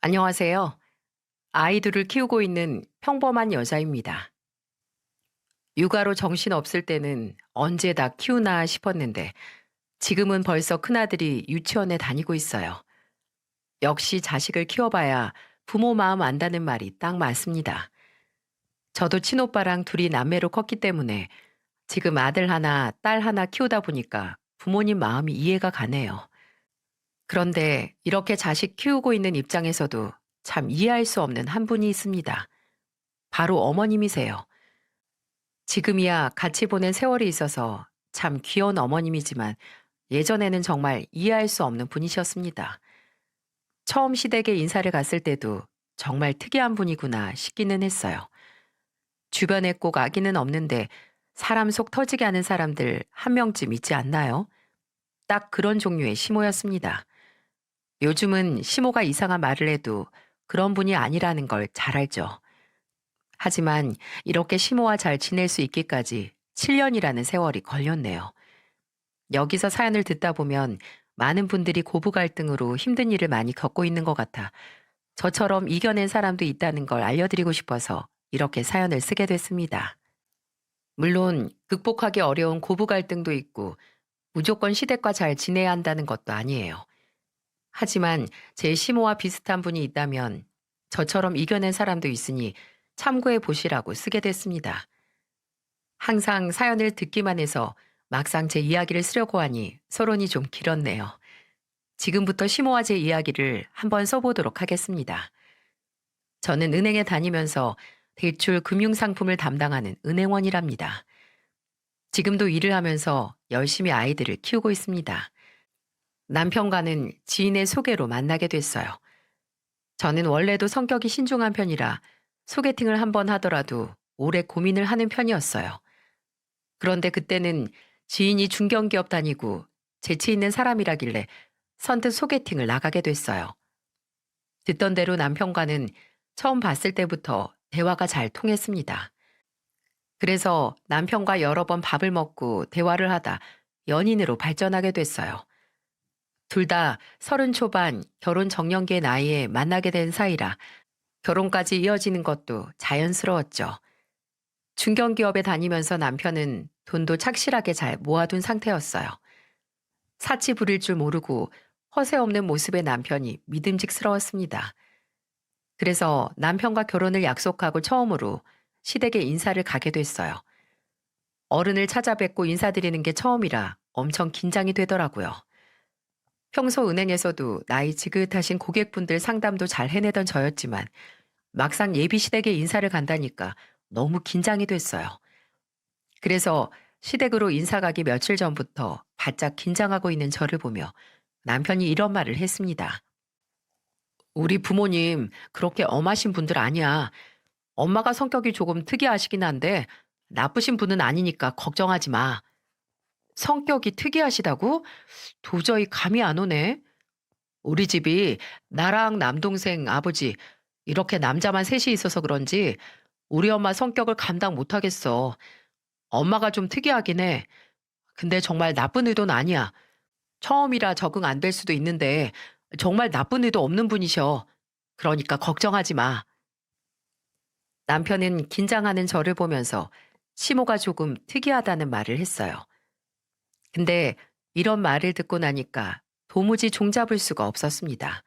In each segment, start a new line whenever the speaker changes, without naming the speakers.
안녕하세요. 아이들을 키우고 있는 평범한 여자입니다. 육아로 정신 없을 때는 언제 다 키우나 싶었는데 지금은 벌써 큰아들이 유치원에 다니고 있어요. 역시 자식을 키워봐야 부모 마음 안다는 말이 딱 맞습니다. 저도 친오빠랑 둘이 남매로 컸기 때문에 지금 아들 하나, 딸 하나 키우다 보니까 부모님 마음이 이해가 가네요. 그런데 이렇게 자식 키우고 있는 입장에서도 참 이해할 수 없는 한 분이 있습니다. 바로 어머님이세요. 지금이야 같이 보낸 세월이 있어서 참 귀여운 어머님이지만 예전에는 정말 이해할 수 없는 분이셨습니다. 처음 시댁에 인사를 갔을 때도 정말 특이한 분이구나 싶기는 했어요. 주변에 꼭 아기는 없는데 사람 속 터지게 하는 사람들 한 명쯤 있지 않나요? 딱 그런 종류의 시모였습니다. 요즘은 시모가 이상한 말을 해도 그런 분이 아니라는 걸 잘 알죠. 하지만 이렇게 시모와 잘 지낼 수 있기까지 7년이라는 세월이 걸렸네요. 여기서 사연을 듣다 보면 많은 분들이 고부 갈등으로 힘든 일을 많이 겪고 있는 것 같아 저처럼 이겨낸 사람도 있다는 걸 알려드리고 싶어서 이렇게 사연을 쓰게 됐습니다. 물론 극복하기 어려운 고부 갈등도 있고 무조건 시댁과 잘 지내야 한다는 것도 아니에요. 하지만 제 시모와 비슷한 분이 있다면 저처럼 이겨낸 사람도 있으니 참고해 보시라고 쓰게 됐습니다. 항상 사연을 듣기만 해서 막상 제 이야기를 쓰려고 하니 서론이 좀 길었네요. 지금부터 시모와 제 이야기를 한번 써보도록 하겠습니다. 저는 은행에 다니면서 대출 금융상품을 담당하는 은행원이랍니다. 지금도 일을 하면서 열심히 아이들을 키우고 있습니다. 남편과는 지인의 소개로 만나게 됐어요. 저는 원래도 성격이 신중한 편이라 소개팅을 한번 하더라도 오래 고민을 하는 편이었어요. 그런데 그때는 지인이 중견기업 다니고 재치 있는 사람이라길래 선뜻 소개팅을 나가게 됐어요. 듣던 대로 남편과는 처음 봤을 때부터 대화가 잘 통했습니다. 그래서 남편과 여러 번 밥을 먹고 대화를 하다 연인으로 발전하게 됐어요. 둘 다 30 초반 결혼 정년기의 나이에 만나게 된 사이라 결혼까지 이어지는 것도 자연스러웠죠. 중견기업에 다니면서 남편은 돈도 착실하게 잘 모아둔 상태였어요. 사치 부릴 줄 모르고 허세 없는 모습의 남편이 믿음직스러웠습니다. 그래서 남편과 결혼을 약속하고 처음으로 시댁에 인사를 가게 됐어요. 어른을 찾아뵙고 인사드리는 게 처음이라 엄청 긴장이 되더라고요. 평소 은행에서도 나이 지긋하신 고객분들 상담도 잘 해내던 저였지만 막상 예비 시댁에 인사를 간다니까 너무 긴장이 됐어요. 그래서 시댁으로 인사 가기 며칠 전부터 바짝 긴장하고 있는 저를 보며 남편이 이런 말을 했습니다. 우리 부모님 그렇게 엄하신 분들 아니야. 엄마가 성격이 조금 특이하시긴 한데 나쁘신 분은 아니니까 걱정하지 마. 성격이 특이하시다고? 도저히 감이 안 오네. 우리 집이 나랑 남동생 아버지 이렇게 남자만 셋이 있어서 그런지 우리 엄마 성격을 감당 못 하겠어. 엄마가 좀 특이하긴 해. 근데 정말 나쁜 의도는 아니야. 처음이라 적응 안 될 수도 있는데 정말 나쁜 의도 없는 분이셔. 그러니까 걱정하지 마. 남편은 긴장하는 저를 보면서 시모가 조금 특이하다는 말을 했어요. 근데 이런 말을 듣고 나니까 도무지 종잡을 수가 없었습니다.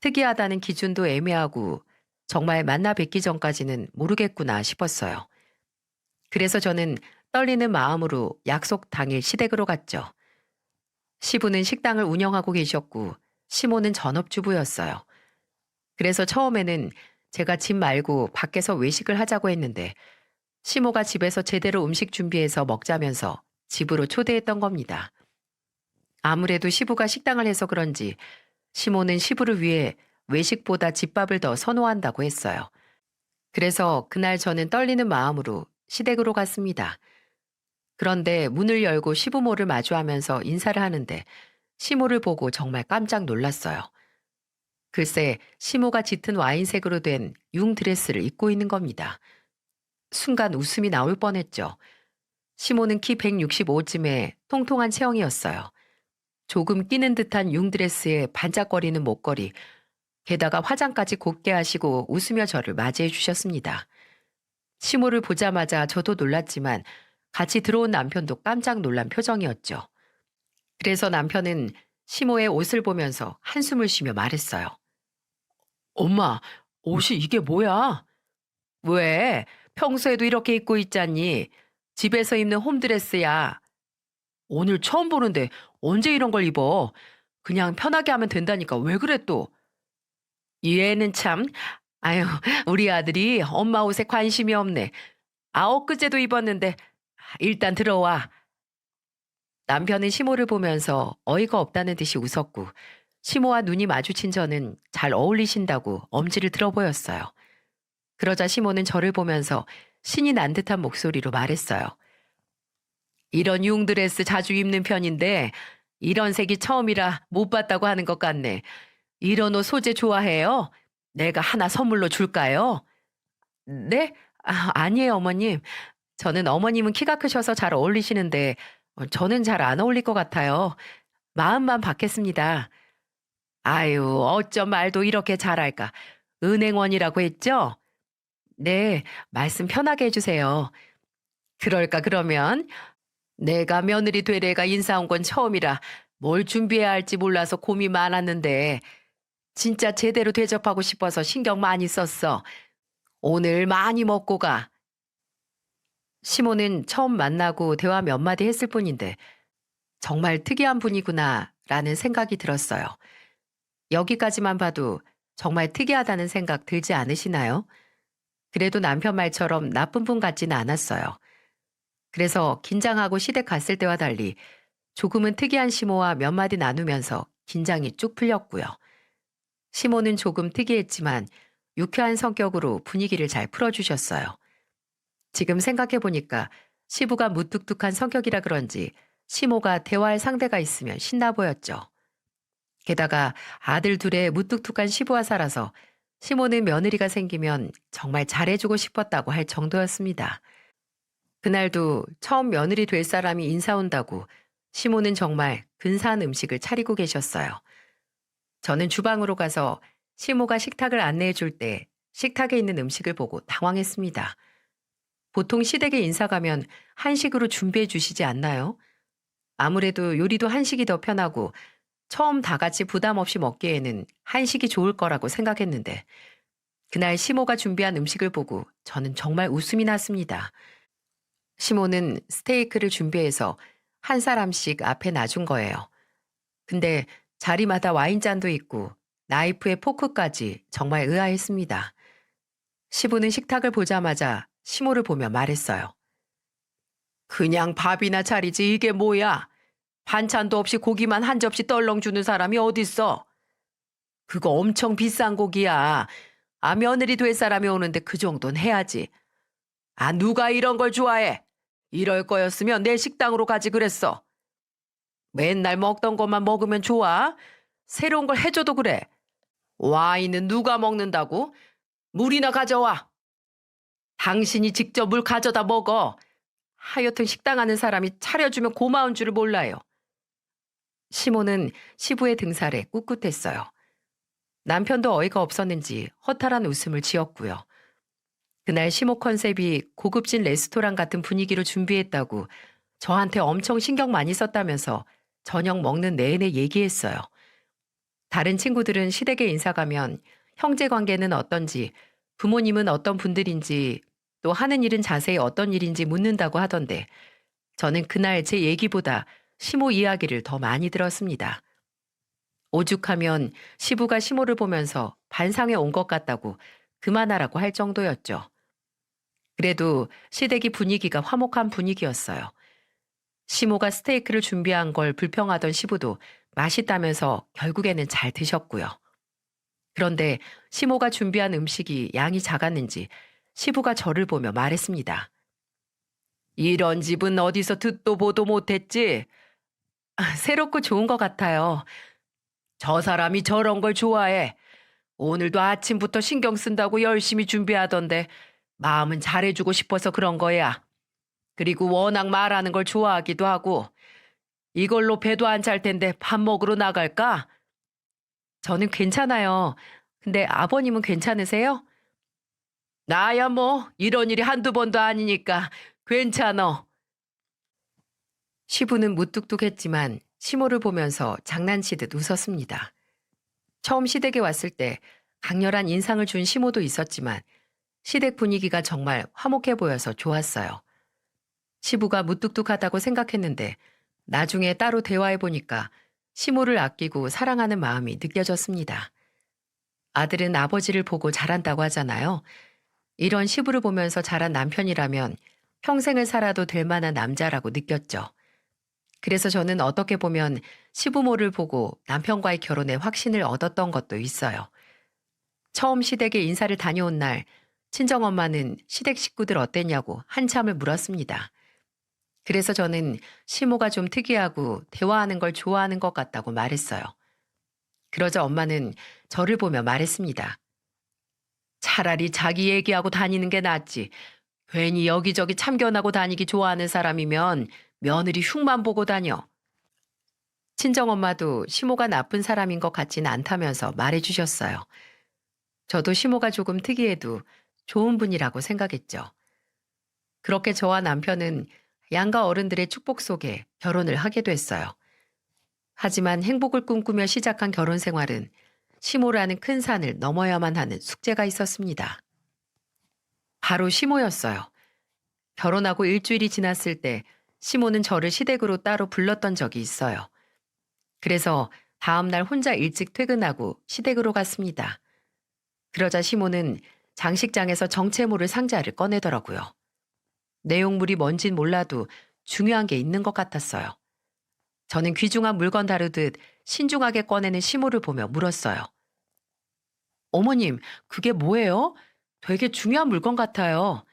특이하다는 기준도 애매하고 정말 만나 뵙기 전까지는 모르겠구나 싶었어요. 그래서 저는 떨리는 마음으로 약속 당일 시댁으로 갔죠. 시부는 식당을 운영하고 계셨고 시모는 전업주부였어요. 그래서 처음에는 제가 집 말고 밖에서 외식을 하자고 했는데 시모가 집에서 제대로 음식 준비해서 먹자면서 집으로 초대했던 겁니다. 아무래도 시부가 식당을 해서 그런지 시모는 시부를 위해 외식보다 집밥을 더 선호한다고 했어요. 그래서 그날 저는 떨리는 마음으로 시댁으로 갔습니다. 그런데 문을 열고 시부모를 마주하면서 인사를 하는데 시모를 보고 정말 깜짝 놀랐어요. 글쎄, 시모가 짙은 와인색으로 된 융 드레스를 입고 있는 겁니다. 순간 웃음이 나올 뻔했죠. 시모는 키 165쯤에 통통한 체형이었어요. 조금 끼는 듯한 융 드레스에 반짝거리는 목걸이, 게다가 화장까지 곱게 하시고 웃으며 저를 맞이해 주셨습니다. 시모를 보자마자 저도 놀랐지만 같이 들어온 남편도 깜짝 놀란 표정이었죠. 그래서 남편은 시모의 옷을 보면서 한숨을 쉬며 말했어요. 엄마, 옷이 이게 뭐야? 왜? 평소에도 이렇게 입고 있잖니. 집에서 입는 홈드레스야. 오늘 처음 보는데 언제 이런 걸 입어? 그냥 편하게 하면 된다니까 왜 그래 또? 얘는 참, 아유, 우리 아들이 엄마 옷에 관심이 없네. 아, 엊그제도 입었는데 일단 들어와. 남편은 시모를 보면서 어이가 없다는 듯이 웃었고 시모와 눈이 마주친 저는 잘 어울리신다고 엄지를 들어 보였어요. 그러자 시모는 저를 보면서 신이 난 듯한 목소리로 말했어요. 이런 융드레스 자주 입는 편인데 이런 색이 처음이라 못 봤다고 하는 것 같네. 이런 옷 소재 좋아해요? 내가 하나 선물로 줄까요? 네? 아, 아니에요, 어머님. 저는 어머님은 키가 크셔서 잘 어울리시는데 저는 잘 안 어울릴 것 같아요. 마음만 받겠습니다. 아유, 어쩜 말도 이렇게 잘할까. 은행원이라고 했죠? 네, 말씀 편하게 해주세요. 그럴까, 그러면? 내가 며느리 되래가 인사 온 건 처음이라 뭘 준비해야 할지 몰라서 고민 많았는데, 진짜 제대로 대접하고 싶어서 신경 많이 썼어. 오늘 많이 먹고 가. 시모는 처음 만나고 대화 몇 마디 했을 뿐인데, 정말 특이한 분이구나, 라는 생각이 들었어요. 여기까지만 봐도 정말 특이하다는 생각 들지 않으시나요? 그래도 남편 말처럼 나쁜 분 같지는 않았어요. 그래서 긴장하고 시댁 갔을 때와 달리 조금은 특이한 시모와 몇 마디 나누면서 긴장이 쭉 풀렸고요. 시모는 조금 특이했지만 유쾌한 성격으로 분위기를 잘 풀어주셨어요. 지금 생각해보니까 시부가 무뚝뚝한 성격이라 그런지 시모가 대화할 상대가 있으면 신나 보였죠. 게다가 아들 둘의 무뚝뚝한 시부와 살아서 시모는 며느리가 생기면 정말 잘해주고 싶었다고 할 정도였습니다. 그날도 처음 며느리 될 사람이 인사 온다고 시모는 정말 근사한 음식을 차리고 계셨어요. 저는 주방으로 가서 시모가 식탁을 안내해 줄 때 식탁에 있는 음식을 보고 당황했습니다. 보통 시댁에 인사 가면 한식으로 준비해 주시지 않나요? 아무래도 요리도 한식이 더 편하고 처음 다 같이 부담 없이 먹기에는 한식이 좋을 거라고 생각했는데 그날 시모가 준비한 음식을 보고 저는 정말 웃음이 났습니다. 시모는 스테이크를 준비해서 한 사람씩 앞에 놔준 거예요. 근데 자리마다 와인잔도 있고 나이프에 포크까지 정말 의아했습니다. 시부는 식탁을 보자마자 시모를 보며 말했어요. 그냥 밥이나 차리지 이게 뭐야? 반찬도 없이 고기만 한 접시 떨렁 주는 사람이 어딨어? 그거 엄청 비싼 고기야. 아, 며느리 될 사람이 오는데 그 정도는 해야지. 아, 누가 이런 걸 좋아해? 이럴 거였으면 내 식당으로 가지 그랬어. 맨날 먹던 것만 먹으면 좋아? 새로운 걸 해줘도 그래. 와인은 누가 먹는다고? 물이나 가져와. 당신이 직접 물 가져다 먹어. 하여튼 식당 하는 사람이 차려주면 고마운 줄을 몰라요. 시모는 시부의 등살에 꿋꿋했어요. 남편도 어이가 없었는지 허탈한 웃음을 지었고요. 그날 시모 컨셉이 고급진 레스토랑 같은 분위기로 준비했다고 저한테 엄청 신경 많이 썼다면서 저녁 먹는 내내 얘기했어요. 다른 친구들은 시댁에 인사 가면 형제 관계는 어떤지, 부모님은 어떤 분들인지, 또 하는 일은 자세히 어떤 일인지 묻는다고 하던데 저는 그날 제 얘기보다 시모 이야기를 더 많이 들었습니다. 오죽하면 시부가 시모를 보면서 반상에 온 것 같다고 그만하라고 할 정도였죠. 그래도 시댁이 분위기가 화목한 분위기였어요. 시모가 스테이크를 준비한 걸 불평하던 시부도 맛있다면서 결국에는 잘 드셨고요. 그런데 시모가 준비한 음식이 양이 작았는지 시부가 저를 보며 말했습니다. 이런 집은 어디서 듣도 보도 못했지? 아, 새롭고 좋은 것 같아요. 저 사람이 저런 걸 좋아해. 오늘도 아침부터 신경 쓴다고 열심히 준비하던데 마음은 잘해주고 싶어서 그런 거야. 그리고 워낙 말하는 걸 좋아하기도 하고 이걸로 배도 안 찰 텐데 밥 먹으러 나갈까? 저는 괜찮아요. 근데 아버님은 괜찮으세요? 나야 뭐 이런 일이 한두 번도 아니니까 괜찮어. 시부는 무뚝뚝했지만 시모를 보면서 장난치듯 웃었습니다. 처음 시댁에 왔을 때 강렬한 인상을 준 시모도 있었지만 시댁 분위기가 정말 화목해 보여서 좋았어요. 시부가 무뚝뚝하다고 생각했는데 나중에 따로 대화해 보니까 시모를 아끼고 사랑하는 마음이 느껴졌습니다. 아들은 아버지를 보고 자란다고 하잖아요. 이런 시부를 보면서 자란 남편이라면 평생을 살아도 될 만한 남자라고 느꼈죠. 그래서 저는 어떻게 보면 시부모를 보고 남편과의 결혼에 확신을 얻었던 것도 있어요. 처음 시댁에 인사를 다녀온 날 친정엄마는 시댁 식구들 어땠냐고 한참을 물었습니다. 그래서 저는 시모가 좀 특이하고 대화하는 걸 좋아하는 것 같다고 말했어요. 그러자 엄마는 저를 보며 말했습니다. 차라리 자기 얘기하고 다니는 게 낫지. 괜히 여기저기 참견하고 다니기 좋아하는 사람이면 며느리 흉만 보고 다녀. 친정엄마도 시모가 나쁜 사람인 것 같지는 않다면서 말해주셨어요. 저도 시모가 조금 특이해도 좋은 분이라고 생각했죠. 그렇게 저와 남편은 양가 어른들의 축복 속에 결혼을 하게 됐어요. 하지만 행복을 꿈꾸며 시작한 결혼 생활은 시모라는 큰 산을 넘어야만 하는 숙제가 있었습니다. 바로 시모였어요. 결혼하고 일주일이 지났을 때 시모는 저를 시댁으로 따로 불렀던 적이 있어요. 그래서 다음 날 혼자 일찍 퇴근하고 시댁으로 갔습니다. 그러자 시모는 장식장에서 정체모를 상자를 꺼내더라고요. 내용물이 뭔진 몰라도 중요한 게 있는 것 같았어요. 저는 귀중한 물건 다루듯 신중하게 꺼내는 시모를 보며 물었어요. 어머님, 그게 뭐예요? 되게 중요한 물건 같아요.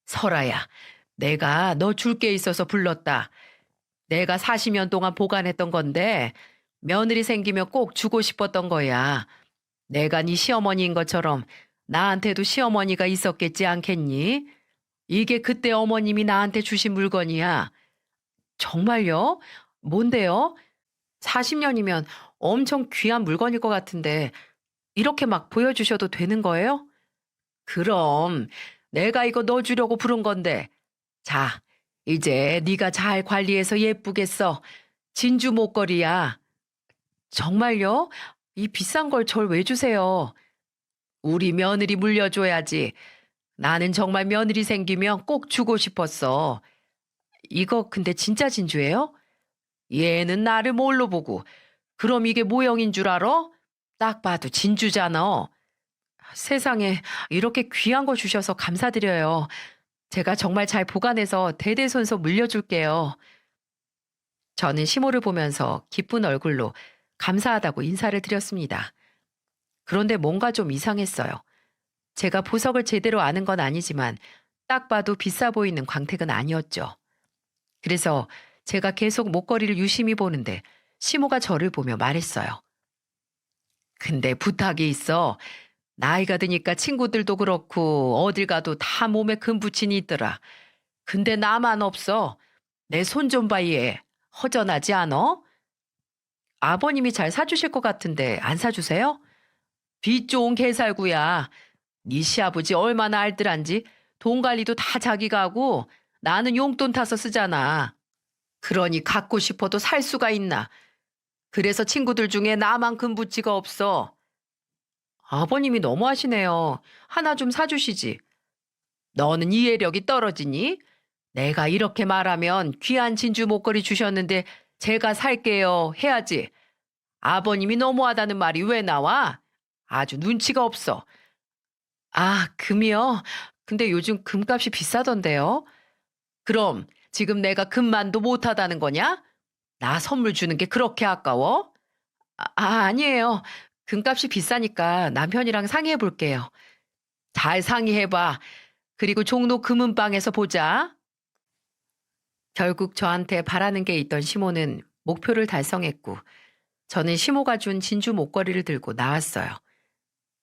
설아야, 내가 너 줄 게 있어서 불렀다. 내가 40년 동안 보관했던 건데 며느리 생기면 꼭 주고 싶었던 거야. 내가 네 시어머니인 것처럼 나한테도 시어머니가 있었겠지 않겠니? 이게 그때 어머님이 나한테 주신 물건이야. 정말요? 뭔데요? 40년이면 엄청 귀한 물건일 것 같은데 이렇게 막 보여주셔도 되는 거예요? 그럼 내가 이거 넣어주려고 부른 건데. 자, 이제 네가 잘 관리해서 예쁘게 써. 진주 목걸이야. 정말요? 이 비싼 걸 절 왜 주세요? 우리 며느리 물려줘야지. 나는 정말 며느리 생기면 꼭 주고 싶었어. 이거 근데 진짜 진주예요? 얘는 나를 뭘로 보고. 그럼 이게 모형인 줄 알아? 딱 봐도 진주잖아. 세상에 이렇게 귀한 거 주셔서 감사드려요. 제가 정말 잘 보관해서 대대손손 물려줄게요. 저는 시모를 보면서 기쁜 얼굴로 감사하다고 인사를 드렸습니다. 그런데 뭔가 좀 이상했어요. 제가 보석을 제대로 아는 건 아니지만 딱 봐도 비싸 보이는 광택은 아니었죠. 그래서 제가 계속 목걸이를 유심히 보는데 시모가 저를 보며 말했어요. 근데 부탁이 있어. 나이가 드니까 친구들도 그렇고 어딜 가도 다 몸에 금 붙인이 있더라. 근데 나만 없어. 내 손 좀 봐 얘. 허전하지 않어? 아버님이 잘 사주실 것 같은데 안 사주세요? 빚 좋은 개살구야. 네 시아버지 얼마나 알뜰한지 돈 관리도 다 자기가 하고 나는 용돈 타서 쓰잖아. 그러니 갖고 싶어도 살 수가 있나. 그래서 친구들 중에 나만큼 부치가 없어. 아버님이 너무하시네요. 하나 좀 사주시지. 너는 이해력이 떨어지니? 내가 이렇게 말하면 귀한 진주 목걸이 주셨는데 제가 살게요 해야지. 아버님이 너무하다는 말이 왜 나와? 아주 눈치가 없어. 아, 금이요? 근데 요즘 금값이 비싸던데요? 그럼 지금 내가 금만도 못하다는 거냐? 나 선물 주는 게 그렇게 아까워? 아니에요. 금값이 비싸니까 남편이랑 상의해 볼게요. 잘 상의해봐. 그리고 종로 금은방에서 보자. 결국 저한테 바라는 게 있던 시모는 목표를 달성했고 저는 시모가 준 진주 목걸이를 들고 나왔어요.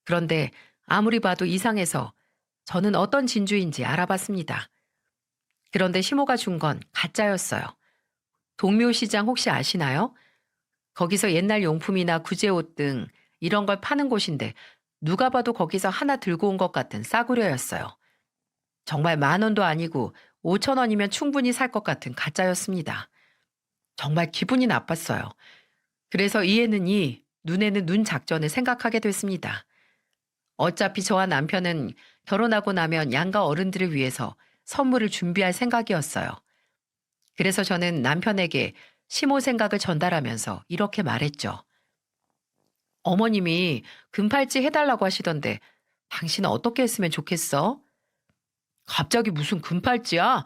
그런데 아무리 봐도 이상해서 저는 어떤 진주인지 알아봤습니다. 그런데 시모가 준 건 가짜였어요. 동묘시장 혹시 아시나요? 거기서 옛날 용품이나 구제옷 등 이런 걸 파는 곳인데 누가 봐도 거기서 하나 들고 온 것 같은 싸구려였어요. 정말 10,000원도 아니고 5,000원이면 충분히 살 것 같은 가짜였습니다. 정말 기분이 나빴어요. 그래서 이에는 이, 눈에는 눈 작전을 생각하게 됐습니다. 어차피 저와 남편은 결혼하고 나면 양가 어른들을 위해서 선물을 준비할 생각이었어요. 그래서 저는 남편에게 시모 생각을 전달하면서 이렇게 말했죠. 어머님이 금팔찌 해달라고 하시던데 당신은 어떻게 했으면 좋겠어? 갑자기 무슨 금팔찌야?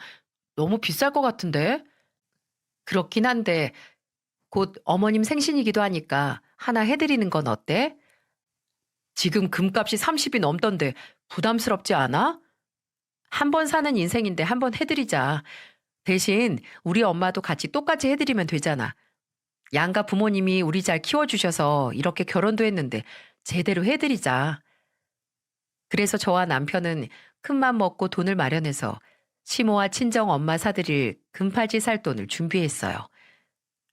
너무 비쌀 것 같은데? 그렇긴 한데 곧 어머님 생신이기도 하니까 하나 해드리는 건 어때? 지금 금값이 30이 넘던데 부담스럽지 않아? 한 번 사는 인생인데 한 번 해드리자. 대신 우리 엄마도 같이 똑같이 해드리면 되잖아. 양가 부모님이 우리 잘 키워주셔서 이렇게 결혼도 했는데 제대로 해드리자. 그래서 저와 남편은 큰맘 먹고 돈을 마련해서 시모와 친정 엄마 사드릴 금팔찌 살 돈을 준비했어요.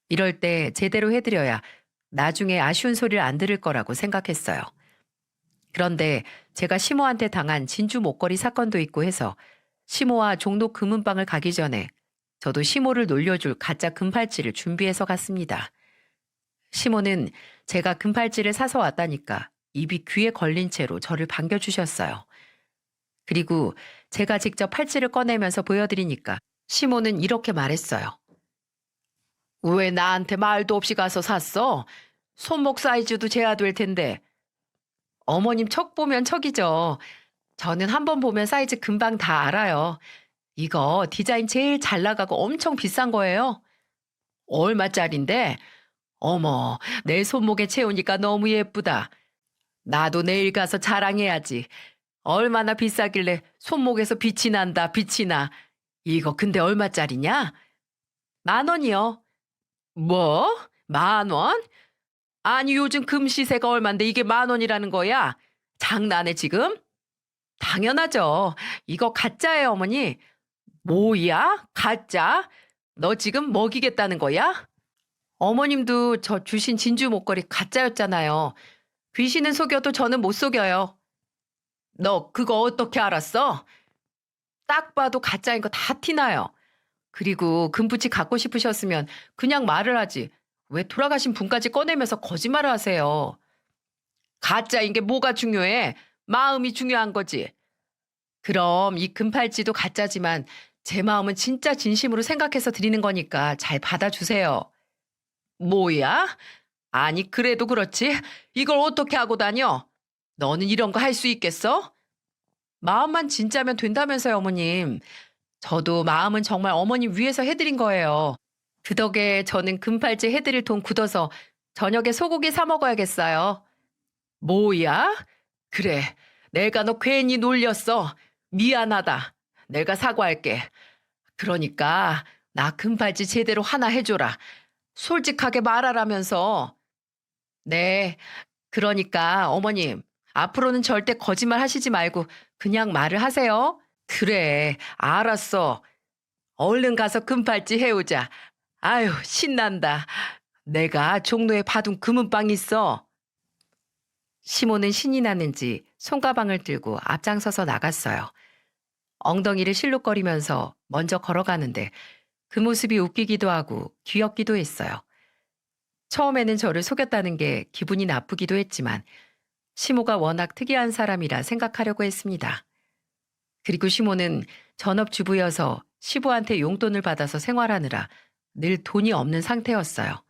이럴 때 제대로 해드려야 나중에 아쉬운 소리를 안 들을 거라고 생각했어요. 그런데 제가 시모한테 당한 진주 목걸이 사건도 있고 해서 시모와 종로 금은방을 가기 전에 저도 시모를 놀려줄 가짜 금팔찌를 준비해서 갔습니다. 시모는 제가 금팔찌를 사서 왔다니까 입이 귀에 걸린 채로 저를 반겨주셨어요. 그리고 제가 직접 팔찌를 꺼내면서 보여드리니까 시모는 이렇게 말했어요. 왜 나한테 말도 없이 가서 샀어? 손목 사이즈도 재야 될 텐데. 어머님 척 보면 척이죠. 저는 한 번 보면 사이즈 금방 다 알아요. 이거 디자인 제일 잘 나가고 엄청 비싼 거예요. 얼마짜린데? 어머, 내 손목에 채우니까 너무 예쁘다. 나도 내일 가서 자랑해야지. 얼마나 비싸길래 손목에서 빛이 난다, 빛이 나. 이거 근데 얼마짜리냐? 10,000원이요. 뭐? 10,000원? 아니 요즘 금 시세가 얼만데 이게 10,000원이라는 거야? 장난해 지금? 당연하죠. 이거 가짜예요, 어머니. 뭐야? 가짜? 너 지금 먹이겠다는 거야? 어머님도 저 주신 진주 목걸이 가짜였잖아요. 귀신은 속여도 저는 못 속여요. 너 그거 어떻게 알았어? 딱 봐도 가짜인 거 다 티나요. 그리고 금붙이 갖고 싶으셨으면 그냥 말을 하지. 왜 돌아가신 분까지 꺼내면서 거짓말을 하세요? 가짜인 게 뭐가 중요해? 마음이 중요한 거지. 그럼 이 금팔찌도 가짜지만 제 마음은 진짜 진심으로 생각해서 드리는 거니까 잘 받아주세요. 뭐야? 아니 그래도 그렇지. 이걸 어떻게 하고 다녀? 너는 이런 거 할 수 있겠어? 마음만 진짜면 된다면서요, 어머님. 저도 마음은 정말 어머님 위해서 해드린 거예요. 그 덕에 저는 금팔찌 해드릴 돈 굳어서 저녁에 소고기 사 먹어야겠어요. 뭐야? 그래, 내가 너 괜히 놀렸어. 미안하다. 내가 사과할게. 그러니까 나 금팔찌 제대로 하나 해줘라. 솔직하게 말하라면서. 네, 그러니까 어머님, 앞으로는 절대 거짓말 하시지 말고 그냥 말을 하세요. 그래, 알았어. 얼른 가서 금팔찌 해오자. 아유, 신난다. 내가 종로에 받은 금은빵 있어. 시모는 신이 나는지 손가방을 들고 앞장서서 나갔어요. 엉덩이를 실룩거리면서 먼저 걸어가는데 그 모습이 웃기기도 하고 귀엽기도 했어요. 처음에는 저를 속였다는 게 기분이 나쁘기도 했지만 시모가 워낙 특이한 사람이라 생각하려고 했습니다. 그리고 시모는 전업주부여서 시부한테 용돈을 받아서 생활하느라 늘 돈이 없는 상태였어요.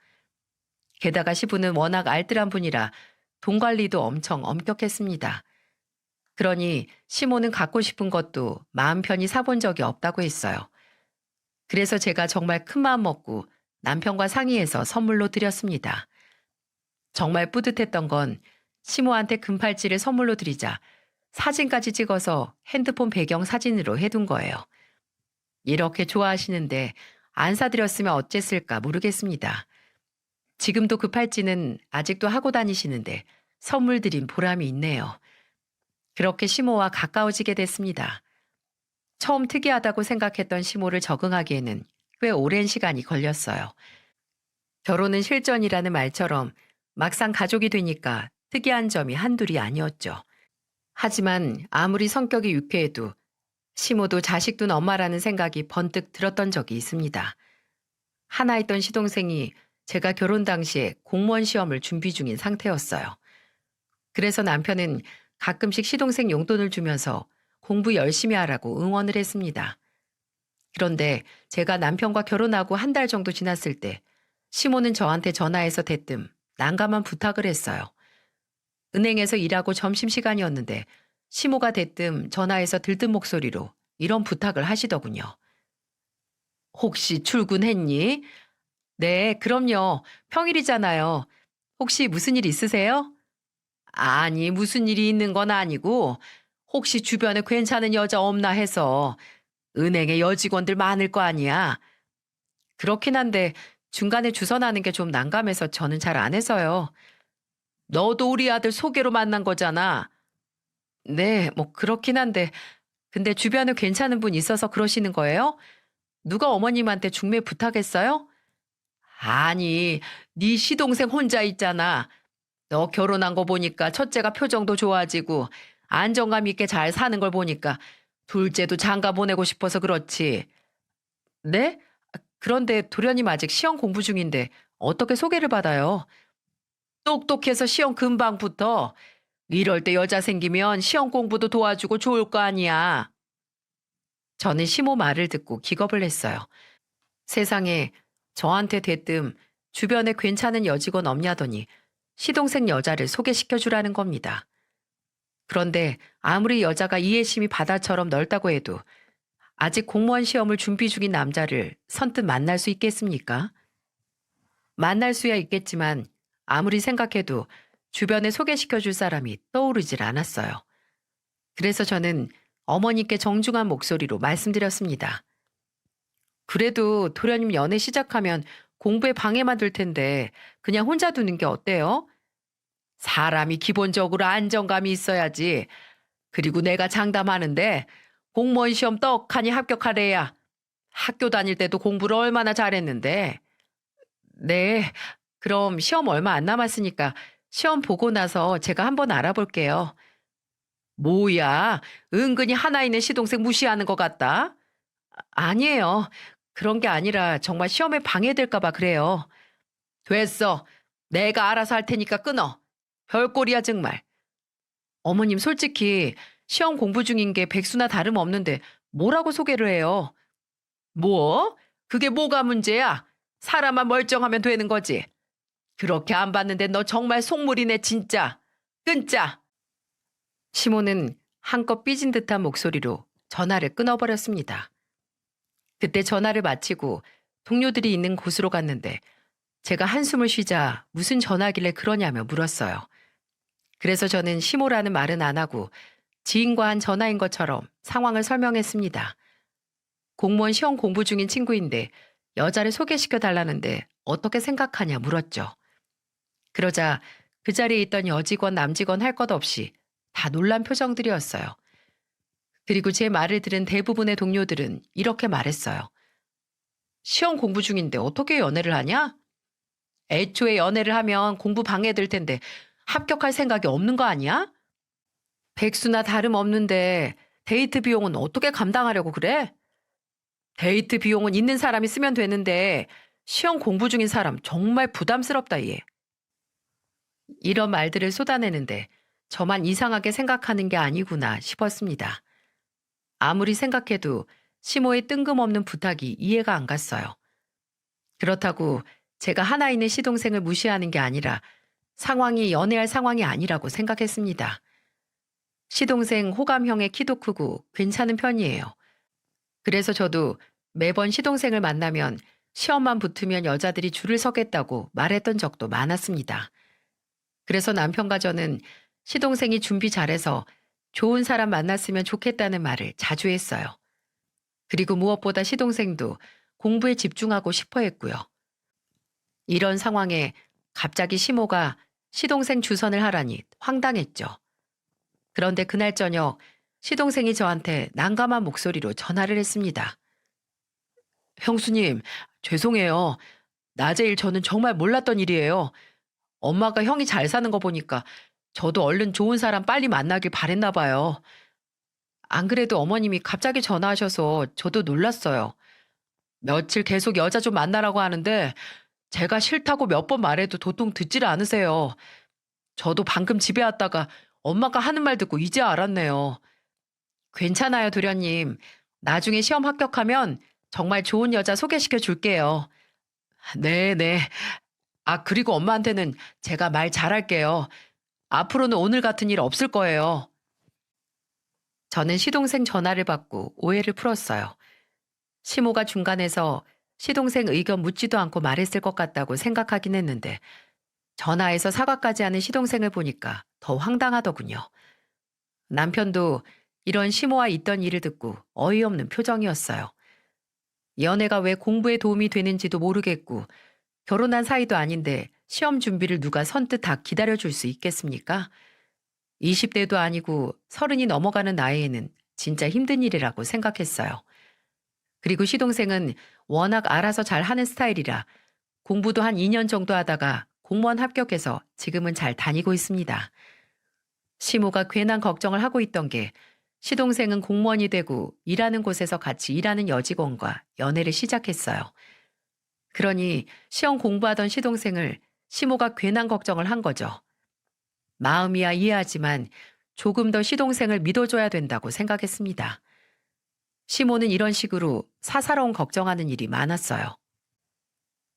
게다가 시부는 워낙 알뜰한 분이라 돈 관리도 엄청 엄격했습니다. 그러니 시모는 갖고 싶은 것도 마음 편히 사본 적이 없다고 했어요. 그래서 제가 정말 큰 마음 먹고 남편과 상의해서 선물로 드렸습니다. 정말 뿌듯했던 건 시모한테 금팔찌를 선물로 드리자 사진까지 찍어서 핸드폰 배경 사진으로 해둔 거예요. 이렇게 좋아하시는데 안 사드렸으면 어쨌을까 모르겠습니다. 지금도 그 팔찌는 아직도 하고 다니시는데 선물 드린 보람이 있네요. 그렇게 시모와 가까워지게 됐습니다. 처음 특이하다고 생각했던 시모를 적응하기에는 꽤 오랜 시간이 걸렸어요. 결혼은 실전이라는 말처럼 막상 가족이 되니까 특이한 점이 한둘이 아니었죠. 하지만 아무리 성격이 유쾌해도 시모도 자식 둔 엄마라는 생각이 번뜩 들었던 적이 있습니다. 하나 있던 시동생이 제가 결혼 당시에 공무원 시험을 준비 중인 상태였어요. 그래서 남편은 가끔씩 시동생 용돈을 주면서 공부 열심히 하라고 응원을 했습니다. 그런데 제가 남편과 결혼하고 한 달 정도 지났을 때 시모는 저한테 전화해서 대뜸 난감한 부탁을 했어요. 은행에서 일하고 점심시간이었는데 시모가 대뜸 전화해서 들뜬 목소리로 이런 부탁을 하시더군요. 혹시 출근했니? 네, 그럼요. 평일이잖아요. 혹시 무슨 일 있으세요? 아니, 무슨 일이 있는 건 아니고, 혹시 주변에 괜찮은 여자 없나 해서 은행에 여직원들 많을 거 아니야. 그렇긴 한데 중간에 주선하는 게 좀 난감해서 저는 잘 안 해서요. 너도 우리 아들 소개로 만난 거잖아. 네, 뭐 그렇긴 한데, 근데 주변에 괜찮은 분 있어서 그러시는 거예요? 누가 어머님한테 중매 부탁했어요? 아니, 네 시동생 혼자 있잖아. 너 결혼한 거 보니까 첫째가 표정도 좋아지고 안정감 있게 잘 사는 걸 보니까 둘째도 장가 보내고 싶어서 그렇지. 네? 그런데 도련님 아직 시험 공부 중인데 어떻게 소개를 받아요? 똑똑해서 시험 금방 붙어. 이럴 때 여자 생기면 시험 공부도 도와주고 좋을 거 아니야. 저는 시모 말을 듣고 기겁을 했어요. 세상에 저한테 대뜸 주변에 괜찮은 여직원 없냐더니 시동생 여자를 소개시켜 주라는 겁니다. 그런데 아무리 여자가 이해심이 바다처럼 넓다고 해도 아직 공무원 시험을 준비 중인 남자를 선뜻 만날 수 있겠습니까? 만날 수야 있겠지만 아무리 생각해도 주변에 소개시켜 줄 사람이 떠오르질 않았어요. 그래서 저는 어머니께 정중한 목소리로 말씀드렸습니다. 그래도 도련님 연애 시작하면 공부에 방해만 될 텐데 그냥 혼자 두는 게 어때요? 사람이 기본적으로 안정감이 있어야지. 그리고 내가 장담하는데 공무원 시험 떡하니 합격하래야. 학교 다닐 때도 공부를 얼마나 잘했는데. 네, 그럼 시험 얼마 안 남았으니까 시험 보고 나서 제가 한번 알아볼게요. 뭐야, 은근히 하나 있는 시동생 무시하는 것 같다? 아니에요. 그런 게 아니라 정말 시험에 방해될까 봐 그래요. 됐어. 내가 알아서 할 테니까 끊어. 별꼴이야 정말. 어머님 솔직히 시험 공부 중인 게 백수나 다름없는데 뭐라고 소개를 해요? 뭐? 그게 뭐가 문제야? 사람만 멀쩡하면 되는 거지. 그렇게 안 봤는데 너 정말 속물이네 진짜. 끊자. 시모는 한껏 삐진 듯한 목소리로 전화를 끊어버렸습니다. 그때 전화를 마치고 동료들이 있는 곳으로 갔는데 제가 한숨을 쉬자 무슨 전화길래 그러냐며 물었어요. 그래서 저는 시모라는 말은 안 하고 지인과 한 전화인 것처럼 상황을 설명했습니다. 공무원 시험 공부 중인 친구인데 여자를 소개시켜 달라는데 어떻게 생각하냐 물었죠. 그러자 그 자리에 있던 여직원 남직원 할 것 없이 다 놀란 표정들이었어요. 그리고 제 말을 들은 대부분의 동료들은 이렇게 말했어요. 시험 공부 중인데 어떻게 연애를 하냐? 애초에 연애를 하면 공부 방해될 텐데 합격할 생각이 없는 거 아니야? 백수나 다름없는데 데이트 비용은 어떻게 감당하려고 그래? 데이트 비용은 있는 사람이 쓰면 되는데 시험 공부 중인 사람 정말 부담스럽다 얘. 이런 말들을 쏟아내는데 저만 이상하게 생각하는 게 아니구나 싶었습니다. 아무리 생각해도 시모의 뜬금없는 부탁이 이해가 안 갔어요. 그렇다고 제가 하나 있는 시동생을 무시하는 게 아니라 상황이 연애할 상황이 아니라고 생각했습니다. 시동생 호감형의 키도 크고 괜찮은 편이에요. 그래서 저도 매번 시동생을 만나면 시험만 붙으면 여자들이 줄을 서겠다고 말했던 적도 많았습니다. 그래서 남편과 저는 시동생이 준비 잘해서 좋은 사람 만났으면 좋겠다는 말을 자주 했어요. 그리고 무엇보다 시동생도 공부에 집중하고 싶어 했고요. 이런 상황에 갑자기 시모가 시동생 주선을 하라니 황당했죠. 그런데 그날 저녁 시동생이 저한테 난감한 목소리로 전화를 했습니다. 형수님, 죄송해요. 낮에 일 저는 정말 몰랐던 일이에요. 엄마가 형이 잘 사는 거 보니까 저도 얼른 좋은 사람 빨리 만나길 바랬나 봐요. 안 그래도 어머님이 갑자기 전화하셔서 저도 놀랐어요. 며칠 계속 여자 좀 만나라고 하는데 제가 싫다고 몇 번 말해도 도통 듣지를 않으세요. 저도 방금 집에 왔다가 엄마가 하는 말 듣고 이제 알았네요. 괜찮아요, 도련님. 나중에 시험 합격하면 정말 좋은 여자 소개시켜 줄게요. 네네. 아, 그리고 엄마한테는 제가 말 잘할게요. 앞으로는 오늘 같은 일 없을 거예요. 저는 시동생 전화를 받고 오해를 풀었어요. 시모가 중간에서 시동생 의견 묻지도 않고 말했을 것 같다고 생각하긴 했는데 전화해서 사과까지 하는 시동생을 보니까 더 황당하더군요. 남편도 이런 시모와 있던 일을 듣고 어이없는 표정이었어요. 연애가 왜 공부에 도움이 되는지도 모르겠고 결혼한 사이도 아닌데 시험 준비를 누가 선뜻 다 기다려줄 수 있겠습니까? 20대도 아니고 30이 넘어가는 나이에는 진짜 힘든 일이라고 생각했어요. 그리고 시동생은 워낙 알아서 잘 하는 스타일이라 공부도 한 2년 정도 하다가 공무원 합격해서 지금은 잘 다니고 있습니다. 시모가 괜한 걱정을 하고 있던 게 시동생은 공무원이 되고 일하는 곳에서 같이 일하는 여직원과 연애를 시작했어요. 그러니 시험 공부하던 시동생을 시모가 괜한 걱정을 한 거죠. 마음이야 이해하지만 조금 더 시동생을 믿어줘야 된다고 생각했습니다. 시모는 이런 식으로 사사로운 걱정하는 일이 많았어요.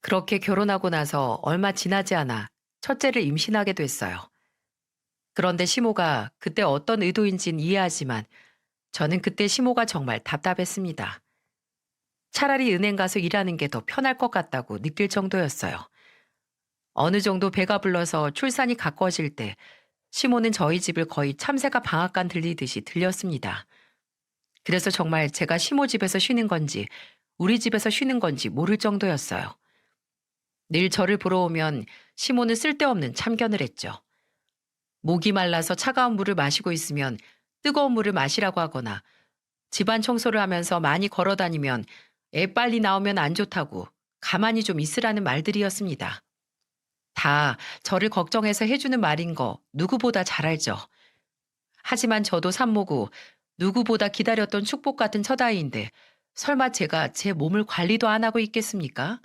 그렇게 결혼하고 나서 얼마 지나지 않아 첫째를 임신하게 됐어요. 그런데 시모가 그때 어떤 의도인지는 이해하지만 저는 그때 시모가 정말 답답했습니다. 차라리 은행 가서 일하는 게 더 편할 것 같다고 느낄 정도였어요. 어느 정도 배가 불러서 출산이 가까워질 때 시모는 저희 집을 거의 참새가 방앗간 들리듯이 들렸습니다. 그래서 정말 제가 시모 집에서 쉬는 건지 우리 집에서 쉬는 건지 모를 정도였어요. 늘 저를 보러 오면 시모는 쓸데없는 참견을 했죠. 목이 말라서 차가운 물을 마시고 있으면 뜨거운 물을 마시라고 하거나 집안 청소를 하면서 많이 걸어 다니면 애 빨리 나오면 안 좋다고 가만히 좀 있으라는 말들이었습니다. 다 저를 걱정해서 해주는 말인 거 누구보다 잘 알죠. 하지만 저도 산모고 누구보다 기다렸던 축복 같은 첫 아이인데 설마 제가 제 몸을 관리도 안 하고 있겠습니까?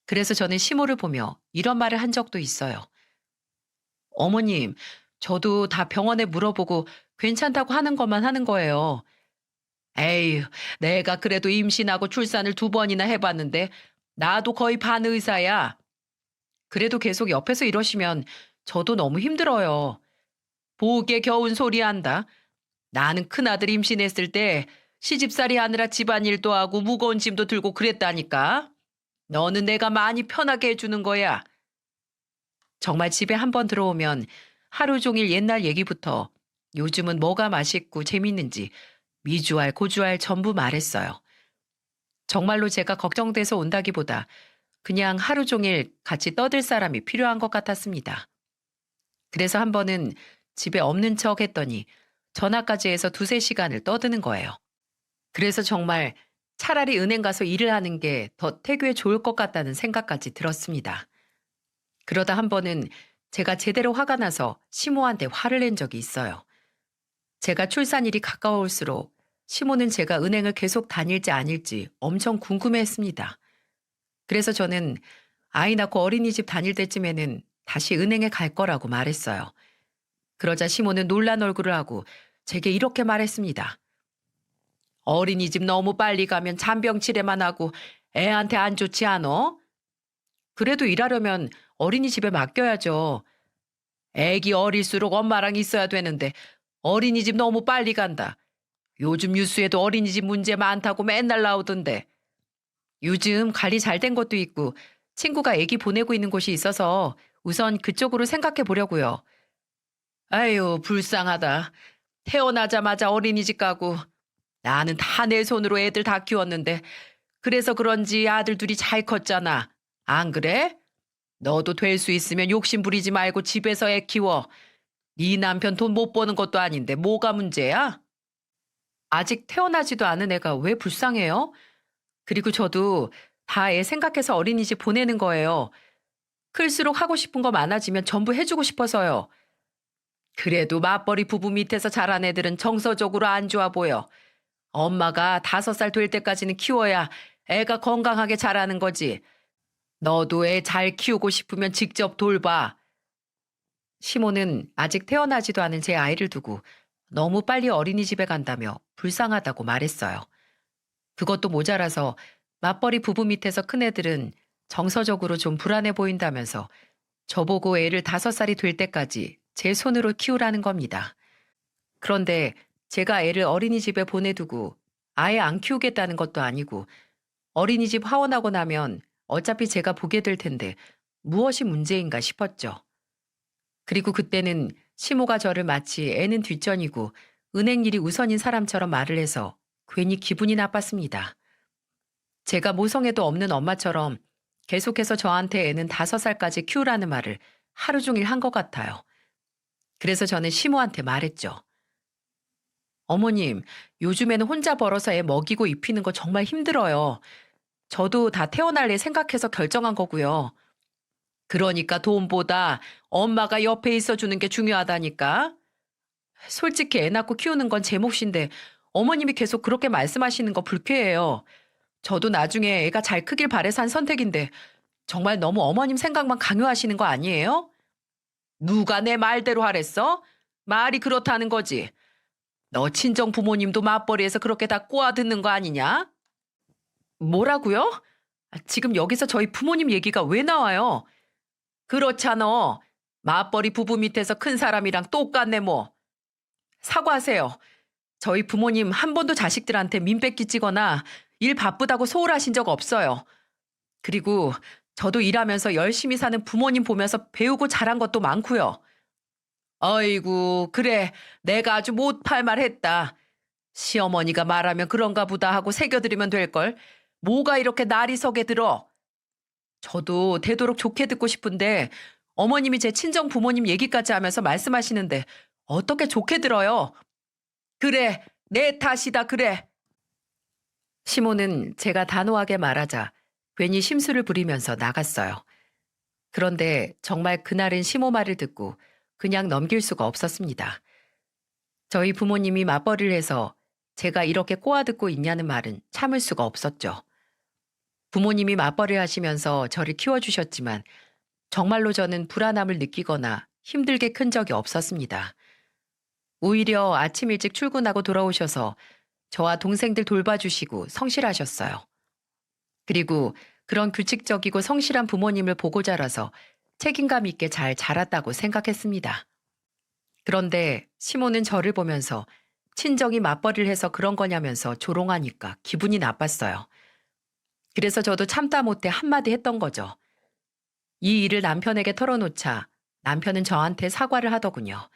그래서 저는 시모를 보며 이런 말을 한 적도 있어요. 어머님, 저도 다 병원에 물어보고 괜찮다고 하는 것만 하는 거예요. 에휴, 내가 그래도 임신하고 출산을 2번이나 해봤는데 나도 거의 반의사야. 그래도 계속 옆에서 이러시면 저도 너무 힘들어요. 보기에 겨운 소리 한다. 나는 큰아들 임신했을 때 시집살이 하느라 집안일도 하고 무거운 짐도 들고 그랬다니까. 너는 내가 많이 편하게 해주는 거야. 정말 집에 한 번 들어오면 하루 종일 옛날 얘기부터 요즘은 뭐가 맛있고 재밌는지 미주알 고주알 전부 말했어요. 정말로 제가 걱정돼서 온다기보다 그냥 하루 종일 같이 떠들 사람이 필요한 것 같았습니다. 그래서 한 번은 집에 없는 척 했더니 전화까지 해서 2~3시간을 떠드는 거예요. 그래서 정말 차라리 은행 가서 일을 하는 게 더 태교에 좋을 것 같다는 생각까지 들었습니다. 그러다 한 번은 제가 제대로 화가 나서 시모한테 화를 낸 적이 있어요. 제가 출산일이 가까워올수록 시모는 제가 은행을 계속 다닐지 아닐지 엄청 궁금해했습니다. 그래서 저는 아이 낳고 어린이집 다닐 때쯤에는 다시 은행에 갈 거라고 말했어요. 그러자 시모는 놀란 얼굴을 하고 제게 이렇게 말했습니다. 어린이집 너무 빨리 가면 잔병 치레만 하고 애한테 안 좋지 않어? 그래도 일하려면 어린이집에 맡겨야죠. 애기 어릴수록 엄마랑 있어야 되는데 어린이집 너무 빨리 간다. 요즘 뉴스에도 어린이집 문제 많다고 맨날 나오던데. 요즘 관리 잘 된 것도 있고 친구가 애기 보내고 있는 곳이 있어서 우선 그쪽으로 생각해 보려고요. 아유, 불쌍하다. 태어나자마자 어린이집 가고 나는 다 내 손으로 애들 다 키웠는데 그래서 그런지 아들 둘이 잘 컸잖아. 안 그래? 너도 될 수 있으면 욕심 부리지 말고 집에서 애 키워. 네 남편 돈 못 버는 것도 아닌데 뭐가 문제야? 아직 태어나지도 않은 애가 왜 불쌍해요? 그리고 저도 다 애 생각해서 어린이집 보내는 거예요. 클수록 하고 싶은 거 많아지면 전부 해주고 싶어서요. 그래도 맞벌이 부부 밑에서 자란 애들은 정서적으로 안 좋아 보여. 엄마가 5살 될 때까지는 키워야 애가 건강하게 자라는 거지. 너도 애 잘 키우고 싶으면 직접 돌봐. 시모는 아직 태어나지도 않은 제 아이를 두고 너무 빨리 어린이집에 간다며 불쌍하다고 말했어요. 그것도 모자라서 맞벌이 부부 밑에서 큰 애들은 정서적으로 좀 불안해 보인다면서 저보고 애를 5살이 될 때까지 제 손으로 키우라는 겁니다. 그런데 제가 애를 어린이집에 보내두고 아예 안 키우겠다는 것도 아니고 어린이집 하원하고 나면 어차피 제가 보게 될 텐데 무엇이 문제인가 싶었죠. 그리고 그때는 시모가 저를 마치 애는 뒷전이고 은행 일이 우선인 사람처럼 말을 해서 괜히 기분이 나빴습니다. 제가 모성애도 없는 엄마처럼 계속해서 저한테 애는 5살까지 키우라는 말을 하루 종일 한 것 같아요. 그래서 저는 시모한테 말했죠. 어머님, 요즘에는 혼자 벌어서 애 먹이고 입히는 거 정말 힘들어요. 저도 다 태어날 애 생각해서 결정한 거고요. 그러니까 돈보다 엄마가 옆에 있어주는 게 중요하다니까. 솔직히 애 낳고 키우는 건 제 몫인데 어머님이 계속 그렇게 말씀하시는 거 불쾌해요. 저도 나중에 애가 잘 크길 바래서 한 선택인데 정말 너무 어머님 생각만 강요하시는 거 아니에요? 누가 내 말대로 하랬어? 말이 그렇다는 거지. 너 친정 부모님도 맞벌이해서 그렇게 다 꼬아듣는 거 아니냐? 뭐라고요? 지금 여기서 저희 부모님 얘기가 왜 나와요? 그렇잖아. 맞벌이 부부 밑에서 큰 사람이랑 똑같네 뭐. 사과하세요. 저희 부모님 한 번도 자식들한테 민폐 끼치거나 일 바쁘다고 소홀하신 적 없어요. 그리고 저도 일하면서 열심히 사는 부모님 보면서 배우고 자란 것도 많고요. 어이구, 그래. 내가 아주 못할 말 했다. 시어머니가 말하면 그런가 보다 하고 새겨드리면 될걸. 뭐가 이렇게 날이 서게 들어. 저도 되도록 좋게 듣고 싶은데 어머님이 제 친정 부모님 얘기까지 하면서 말씀하시는데 어떻게 좋게 들어요? 그래, 내 탓이다, 그래. 시모는 제가 단호하게 말하자 괜히 심술을 부리면서 나갔어요. 그런데 정말 그날은 시모 말을 듣고 그냥 넘길 수가 없었습니다. 저희 부모님이 맞벌이를 해서 제가 이렇게 꼬아듣고 있냐는 말은 참을 수가 없었죠. 부모님이 맞벌이 하시면서 저를 키워주셨지만 정말로 저는 불안함을 느끼거나 힘들게 큰 적이 없었습니다. 오히려 아침 일찍 출근하고 돌아오셔서 저와 동생들 돌봐주시고 성실하셨어요. 그리고 그런 규칙적이고 성실한 부모님을 보고 자라서 책임감 있게 잘 자랐다고 생각했습니다. 그런데 시모는 저를 보면서 친정이 맞벌이를 해서 그런 거냐면서 조롱하니까 기분이 나빴어요. 그래서 저도 참다 못해 한마디 했던 거죠. 이 일을 남편에게 털어놓자 남편은 저한테 사과를 하더군요.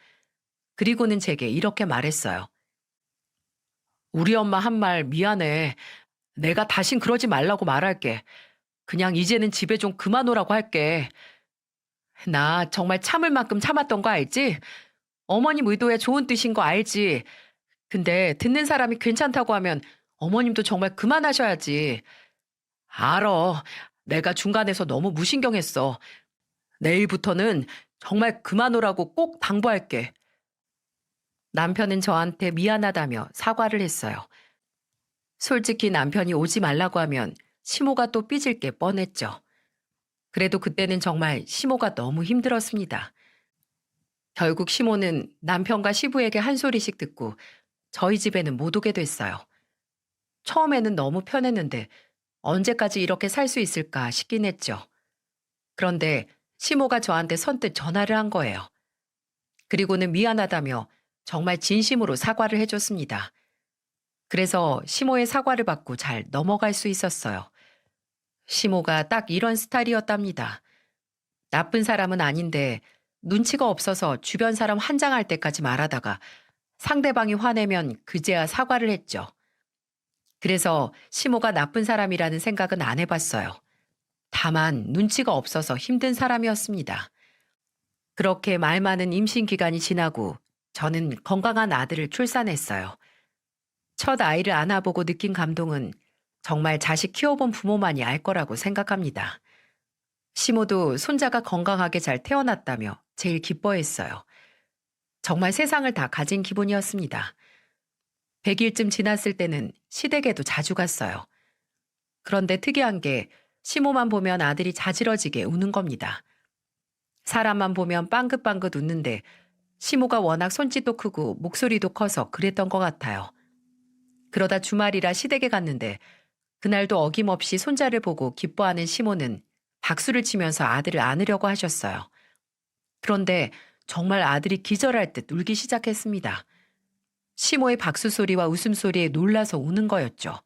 그리고는 제게 이렇게 말했어요. 우리 엄마 한 말 미안해. 내가 다신 그러지 말라고 말할게. 그냥 이제는 집에 좀 그만 오라고 할게. 나 정말 참을 만큼 참았던 거 알지? 어머님 의도에 좋은 뜻인 거 알지? 근데 듣는 사람이 괜찮다고 하면 어머님도 정말 그만하셔야지. 알어. 내가 중간에서 너무 무신경했어. 내일부터는 정말 그만 오라고 꼭 당부할게. 남편은 저한테 미안하다며 사과를 했어요. 솔직히 남편이 오지 말라고 하면 시모가 또 삐질 게 뻔했죠. 그래도 그때는 정말 시모가 너무 힘들었습니다. 결국 시모는 남편과 시부에게 한 소리씩 듣고 저희 집에는 못 오게 됐어요. 처음에는 너무 편했는데 언제까지 이렇게 살 수 있을까 싶긴 했죠. 그런데 시모가 저한테 선뜻 전화를 한 거예요. 그리고는 미안하다며 정말 진심으로 사과를 해줬습니다. 그래서 시모의 사과를 받고 잘 넘어갈 수 있었어요. 시모가 딱 이런 스타일이었답니다. 나쁜 사람은 아닌데 눈치가 없어서 주변 사람 환장할 때까지 말하다가 상대방이 화내면 그제야 사과를 했죠. 그래서 시모가 나쁜 사람이라는 생각은 안 해봤어요. 다만 눈치가 없어서 힘든 사람이었습니다. 그렇게 말 많은 임신 기간이 지나고 저는 건강한 아들을 출산했어요. 첫 아이를 안아보고 느낀 감동은 정말 자식 키워본 부모만이 알 거라고 생각합니다. 시모도 손자가 건강하게 잘 태어났다며 제일 기뻐했어요. 정말 세상을 다 가진 기분이었습니다. 100일쯤 지났을 때는 시댁에도 자주 갔어요. 그런데 특이한 게 시모만 보면 아들이 자지러지게 우는 겁니다. 사람만 보면 빵긋빵긋 웃는데 시모가 워낙 손짓도 크고 목소리도 커서 그랬던 것 같아요. 그러다 주말이라 시댁에 갔는데 그날도 어김없이 손자를 보고 기뻐하는 시모는 박수를 치면서 아들을 안으려고 하셨어요. 그런데 정말 아들이 기절할 듯 울기 시작했습니다. 시모의 박수 소리와 웃음소리에 놀라서 우는 거였죠.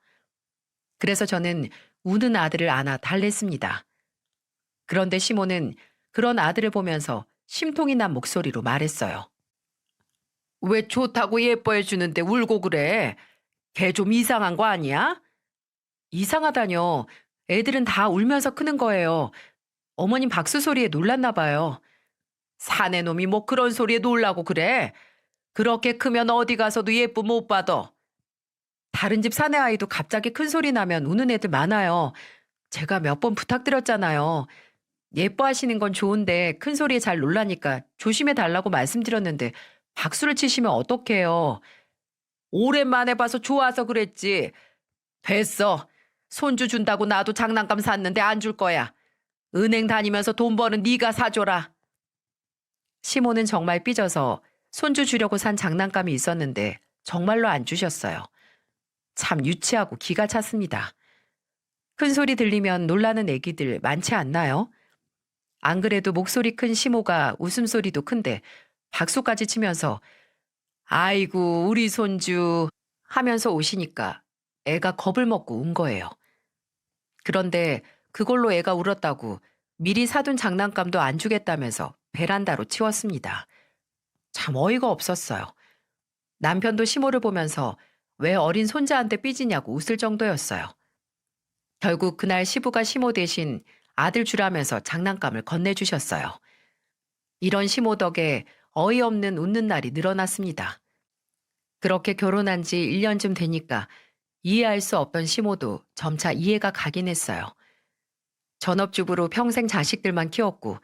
그래서 저는 우는 아들을 안아 달랬습니다. 그런데 시모는 그런 아들을 보면서 심통이 난 목소리로 말했어요. 왜 좋다고 예뻐해 주는데 울고 그래? 걔 좀 이상한 거 아니야? 이상하다뇨. 애들은 다 울면서 크는 거예요. 어머님 박수 소리에 놀랐나 봐요. 사내 놈이 뭐 그런 소리에 놀라고 그래? 그렇게 크면 어디 가서도 예쁨 못 받아. 다른 집 사내 아이도 갑자기 큰 소리 나면 우는 애들 많아요. 제가 몇 번 부탁드렸잖아요. 예뻐하시는 건 좋은데 큰 소리에 잘 놀라니까 조심해 달라고 말씀드렸는데 박수를 치시면 어떡해요. 오랜만에 봐서 좋아서 그랬지. 됐어. 손주 준다고 나도 장난감 샀는데 안 줄 거야. 은행 다니면서 돈 버는 네가 사줘라. 시모는 정말 삐져서 손주 주려고 산 장난감이 있었는데 정말로 안 주셨어요. 참 유치하고 기가 찼습니다. 큰 소리 들리면 놀라는 애기들 많지 않나요? 안 그래도 목소리 큰 시모가 웃음소리도 큰데 박수까지 치면서 아이고 우리 손주 하면서 오시니까 애가 겁을 먹고 운 거예요. 그런데 그걸로 애가 울었다고 미리 사둔 장난감도 안 주겠다면서 베란다로 치웠습니다. 참 어이가 없었어요. 남편도 시모를 보면서 왜 어린 손자한테 삐지냐고 웃을 정도였어요. 결국 그날 시부가 시모 대신 아들 주라면서 장난감을 건네주셨어요. 이런 시모 덕에 어이없는 웃는 날이 늘어났습니다. 그렇게 결혼한 지 1년쯤 되니까 이해할 수 없던 시모도 점차 이해가 가긴 했어요. 전업주부로 평생 자식들만 키웠고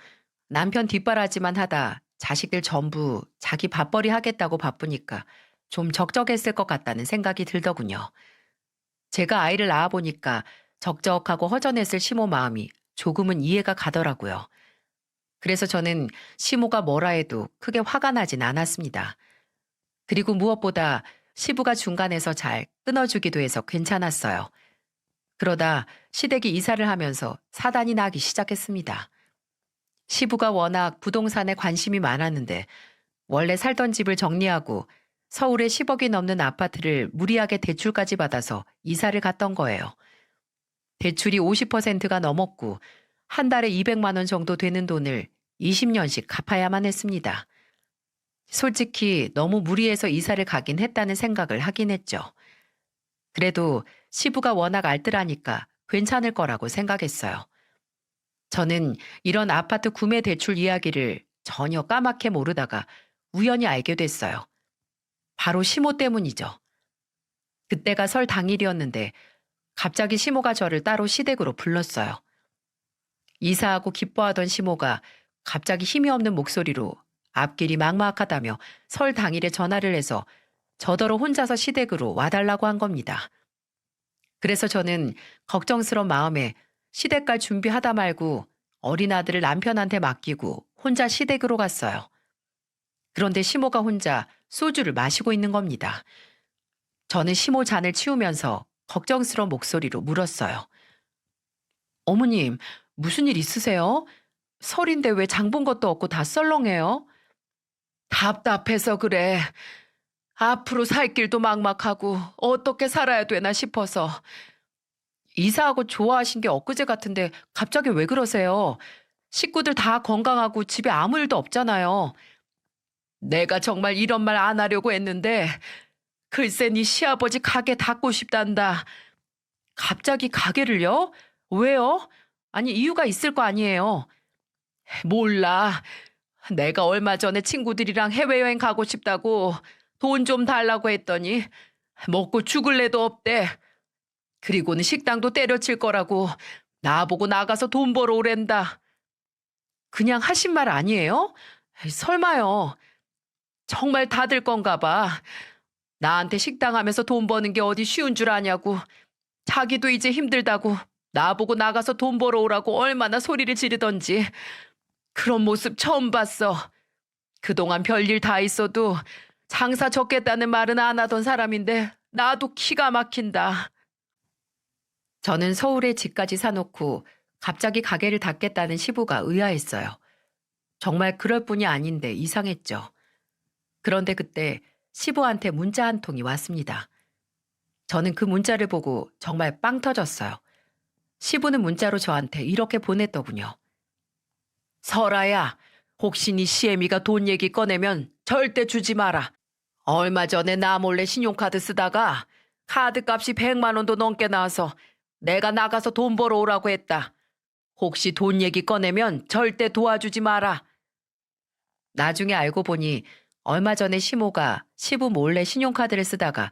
남편 뒷바라지만 하다 자식들 전부 자기 밥벌이 하겠다고 바쁘니까 좀 적적했을 것 같다는 생각이 들더군요. 제가 아이를 낳아보니까 적적하고 허전했을 시모 마음이 조금은 이해가 가더라고요. 그래서 저는 시모가 뭐라 해도 크게 화가 나진 않았습니다. 그리고 무엇보다 시부가 중간에서 잘 끊어주기도 해서 괜찮았어요. 그러다 시댁이 이사를 하면서 사단이 나기 시작했습니다. 시부가 워낙 부동산에 관심이 많았는데 원래 살던 집을 정리하고 서울에 10억이 넘는 아파트를 무리하게 대출까지 받아서 이사를 갔던 거예요. 대출이 50%가 넘었고 한 달에 200만 원 정도 되는 돈을 20년씩 갚아야만 했습니다. 솔직히 너무 무리해서 이사를 가긴 했다는 생각을 하긴 했죠. 그래도 시부가 워낙 알뜰하니까 괜찮을 거라고 생각했어요. 저는 이런 아파트 구매 대출 이야기를 전혀 까맣게 모르다가 우연히 알게 됐어요. 바로 시모 때문이죠. 그때가 설 당일이었는데 갑자기 시모가 저를 따로 시댁으로 불렀어요. 이사하고 기뻐하던 시모가 갑자기 힘이 없는 목소리로 앞길이 막막하다며 설 당일에 전화를 해서 저더러 혼자서 시댁으로 와달라고 한 겁니다. 그래서 저는 걱정스러운 마음에 시댁 갈 준비하다 말고 어린 아들을 남편한테 맡기고 혼자 시댁으로 갔어요. 그런데 시모가 혼자 소주를 마시고 있는 겁니다. 저는 시모 잔을 치우면서 걱정스러운 목소리로 물었어요. 어머님, 무슨 일 있으세요? 설인데 왜 장 본 것도 없고 다 썰렁해요? 답답해서 그래. 앞으로 살 길도 막막하고 어떻게 살아야 되나 싶어서. 이사하고 좋아하신 게 엊그제 같은데 갑자기 왜 그러세요? 식구들 다 건강하고 집에 아무 일도 없잖아요. 내가 정말 이런 말 안 하려고 했는데 글쎄 네 시아버지 가게 닫고 싶단다. 갑자기 가게를요? 왜요? 아니 이유가 있을 거 아니에요. 몰라. 내가 얼마 전에 친구들이랑 해외여행 가고 싶다고 돈 좀 달라고 했더니 먹고 죽을래도 없대. 그리고는 식당도 때려칠 거라고 나보고 나가서 돈 벌어 오랜다. 그냥 하신 말 아니에요? 에이, 설마요. 정말 다들 건가 봐. 나한테 식당 하면서 돈 버는 게 어디 쉬운 줄 아냐고. 자기도 이제 힘들다고 나보고 나가서 돈 벌어오라고 얼마나 소리를 지르던지. 그런 모습 처음 봤어. 그동안 별일 다 있어도 장사 접겠다는 말은 안 하던 사람인데 나도 기가 막힌다. 저는 서울에 집까지 사놓고 갑자기 가게를 닫겠다는 시부가 의아했어요. 정말 그럴 뿐이 아닌데 이상했죠. 그런데 그때 시부한테 문자 한 통이 왔습니다. 저는 그 문자를 보고 정말 빵 터졌어요. 시부는 문자로 저한테 이렇게 보냈더군요. 설아야, 혹시 네 시애미가 돈 얘기 꺼내면 절대 주지 마라. 얼마 전에 나 몰래 신용카드 쓰다가 카드값이 100만 원도 넘게 나와서 내가 나가서 돈 벌어오라고 했다. 혹시 돈 얘기 꺼내면 절대 도와주지 마라. 나중에 알고 보니 얼마 전에 시모가 시부 몰래 신용카드를 쓰다가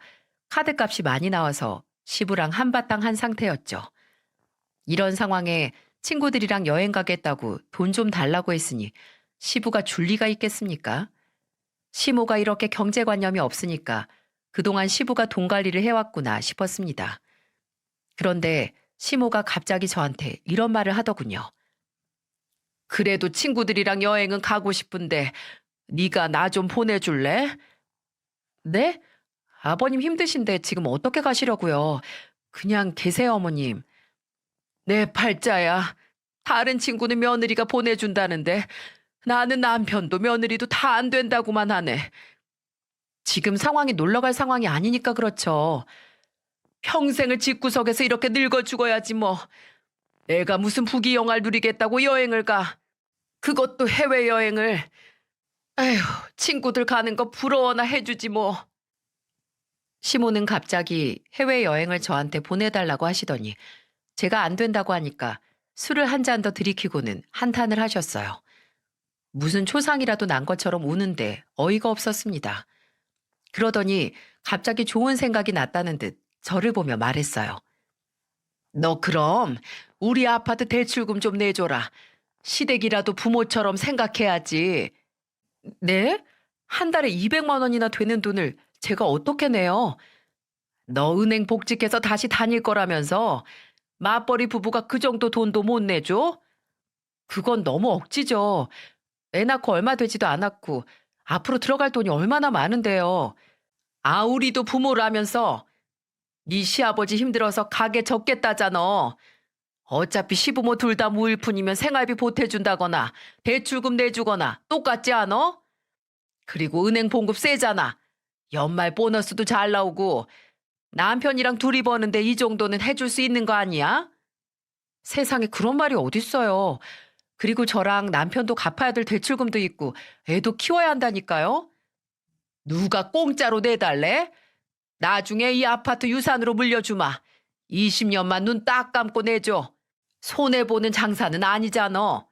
카드값이 많이 나와서 시부랑 한바탕 한 상태였죠. 이런 상황에 친구들이랑 여행 가겠다고 돈 좀 달라고 했으니 시부가 줄 리가 있겠습니까? 시모가 이렇게 경제관념이 없으니까 그동안 시부가 돈 관리를 해왔구나 싶었습니다. 그런데 시모가 갑자기 저한테 이런 말을 하더군요. 그래도 친구들이랑 여행은 가고 싶은데 네가 나 좀 보내줄래? 네? 아버님 힘드신데 지금 어떻게 가시려고요? 그냥 계세요, 어머님. 내 팔자야. 다른 친구는 며느리가 보내준다는데 나는 남편도 며느리도 다 안 된다고만 하네. 지금 상황이 놀러갈 상황이 아니니까 그렇죠. 평생을 집구석에서 이렇게 늙어 죽어야지 뭐. 내가 무슨 부귀영화를 누리겠다고 여행을 가. 그것도 해외여행을. 에휴, 친구들 가는 거 부러워나 해주지 뭐. 시모는 갑자기 해외여행을 저한테 보내달라고 하시더니 제가 안 된다고 하니까 술을 한 잔 더 들이키고는 한탄을 하셨어요. 무슨 초상이라도 난 것처럼 우는데 어이가 없었습니다. 그러더니 갑자기 좋은 생각이 났다는 듯 저를 보며 말했어요. 너 그럼 우리 아파트 대출금 좀 내줘라. 시댁이라도 부모처럼 생각해야지. 네? 한 달에 200만 원이나 되는 돈을 제가 어떻게 내요? 너 은행 복직해서 다시 다닐 거라면서 맞벌이 부부가 그 정도 돈도 못 내줘? 그건 너무 억지죠. 애 낳고 얼마 되지도 않았고 앞으로 들어갈 돈이 얼마나 많은데요. 우리도 부모라면서 네 시아버지 힘들어서 가게 접겠다잖아. 어차피 시부모 둘 다 무일푼이면 생활비 보태준다거나 대출금 내주거나 똑같지 않아? 그리고 은행 봉급 세잖아. 연말 보너스도 잘 나오고 남편이랑 둘이 버는데 이 정도는 해줄 수 있는 거 아니야? 세상에 그런 말이 어딨어요. 그리고 저랑 남편도 갚아야 될 대출금도 있고 애도 키워야 한다니까요. 누가 공짜로 내달래? 나중에 이 아파트 유산으로 물려주마. 20년만 눈 딱 감고 내줘. 손해보는 장사는 아니잖아.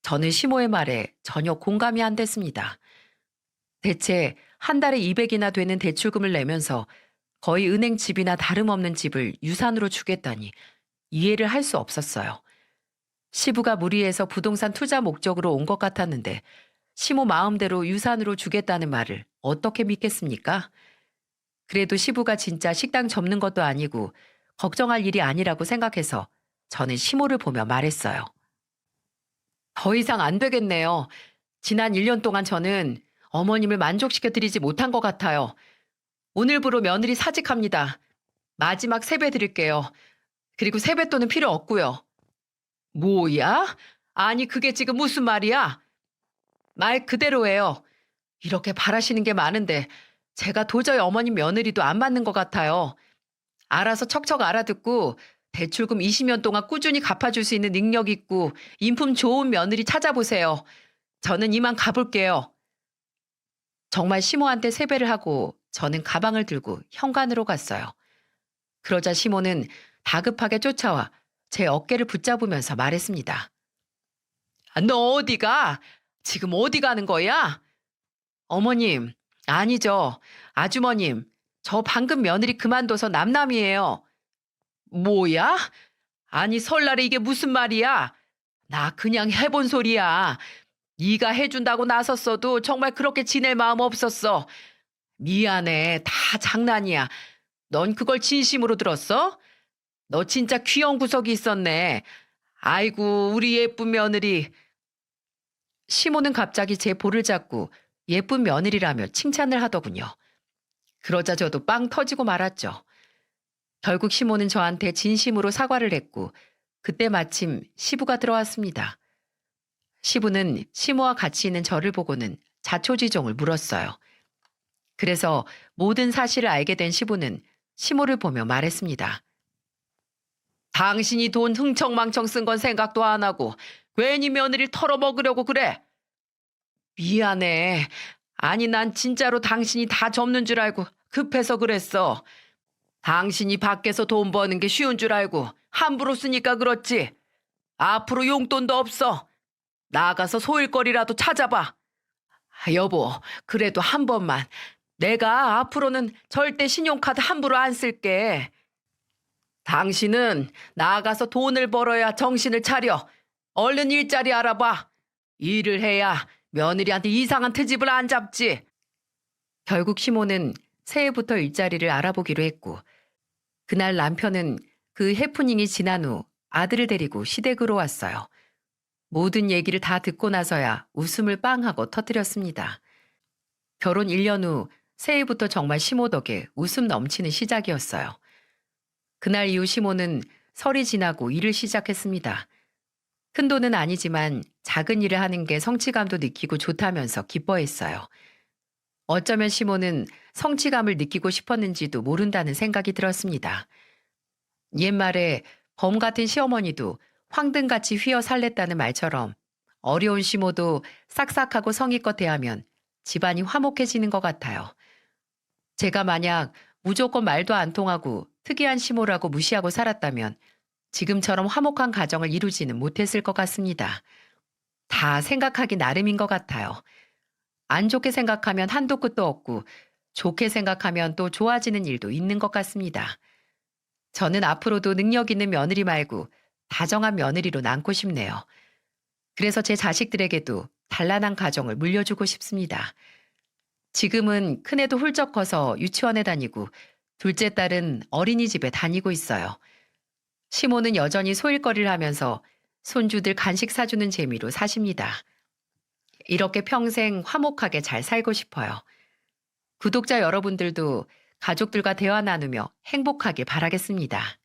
저는 시모의 말에 전혀 공감이 안 됐습니다. 대체 한 달에 200이나 되는 대출금을 내면서 거의 은행 집이나 다름없는 집을 유산으로 주겠다니 이해를 할 수 없었어요. 시부가 무리해서 부동산 투자 목적으로 온 것 같았는데 시모 마음대로 유산으로 주겠다는 말을 어떻게 믿겠습니까? 그래도 시부가 진짜 식당 접는 것도 아니고 걱정할 일이 아니라고 생각해서 저는 시모를 보며 말했어요. 더 이상 안 되겠네요. 지난 1년 동안 저는 어머님을 만족시켜 드리지 못한 것 같아요. 오늘부로 며느리 사직합니다. 마지막 세배 드릴게요. 그리고 세뱃돈은 필요 없고요. 뭐야? 아니 그게 지금 무슨 말이야? 말 그대로예요. 이렇게 바라시는 게 많은데 제가 도저히 어머님 며느리도 안 맞는 것 같아요. 알아서 척척 알아듣고 대출금 20년 동안 꾸준히 갚아줄 수 있는 능력 있고 인품 좋은 며느리 찾아보세요. 저는 이만 가볼게요. 정말 시모한테 세배를 하고 저는 가방을 들고 현관으로 갔어요. 그러자 시모는 다급하게 쫓아와 제 어깨를 붙잡으면서 말했습니다. 너 어디 가? 지금 어디 가는 거야? 어머님, 아니죠. 아주머님, 저 방금 며느리 그만둬서 남남이에요. 뭐야? 아니 설날에 이게 무슨 말이야? 나 그냥 해본 소리야. 네가 해준다고 나섰어도 정말 그렇게 지낼 마음 없었어. 미안해. 다 장난이야. 넌 그걸 진심으로 들었어? 너 진짜 귀여운 구석이 있었네. 아이고, 우리 예쁜 며느리. 시모는 갑자기 제 볼을 잡고 예쁜 며느리라며 칭찬을 하더군요. 그러자 저도 빵 터지고 말았죠. 결국 시모는 저한테 진심으로 사과를 했고 그때 마침 시부가 들어왔습니다. 시부는 시모와 같이 있는 저를 보고는 자초지종을 물었어요. 그래서 모든 사실을 알게 된 시부는 시모를 보며 말했습니다. 당신이 돈 흥청망청 쓴 건 생각도 안 하고 괜히 며느리를 털어먹으려고 그래. 미안해. 아니 난 진짜로 당신이 다 접는 줄 알고 급해서 그랬어. 당신이 밖에서 돈 버는 게 쉬운 줄 알고 함부로 쓰니까 그렇지. 앞으로 용돈도 없어. 나가서 소일거리라도 찾아봐. 여보, 그래도 한 번만. 내가 앞으로는 절대 신용카드 함부로 안 쓸게. 당신은 나가서 돈을 벌어야 정신을 차려. 얼른 일자리 알아봐. 일을 해야 며느리한테 이상한 트집을 안 잡지. 결국 시모는 새해부터 일자리를 알아보기로 했고 그날 남편은 그 해프닝이 지난 후 아들을 데리고 시댁으로 왔어요. 모든 얘기를 다 듣고 나서야 웃음을 빵 하고 터뜨렸습니다. 결혼 1년 후 새해부터 정말 시모 덕에 웃음 넘치는 시작이었어요. 그날 이후 시모는 설이 지나고 일을 시작했습니다. 큰 돈은 아니지만 작은 일을 하는 게 성취감도 느끼고 좋다면서 기뻐했어요. 어쩌면 시모는 성취감을 느끼고 싶었는지도 모른다는 생각이 들었습니다. 옛말에 범 같은 시어머니도 황등같이 휘어 살랬다는 말처럼 어려운 시모도 싹싹하고 성의껏 대하면 집안이 화목해지는 것 같아요. 제가 만약 무조건 말도 안 통하고 특이한 시모라고 무시하고 살았다면 지금처럼 화목한 가정을 이루지는 못했을 것 같습니다. 다 생각하기 나름인 것 같아요. 안 좋게 생각하면 한도 끝도 없고 좋게 생각하면 또 좋아지는 일도 있는 것 같습니다. 저는 앞으로도 능력 있는 며느리 말고 다정한 며느리로 남고 싶네요. 그래서 제 자식들에게도 단란한 가정을 물려주고 싶습니다. 지금은 큰애도 훌쩍 커서 유치원에 다니고 둘째 딸은 어린이집에 다니고 있어요. 시모는 여전히 소일거리를 하면서 손주들 간식 사주는 재미로 사십니다. 이렇게 평생 화목하게 잘 살고 싶어요. 구독자 여러분들도 가족들과 대화 나누며 행복하게 바라겠습니다.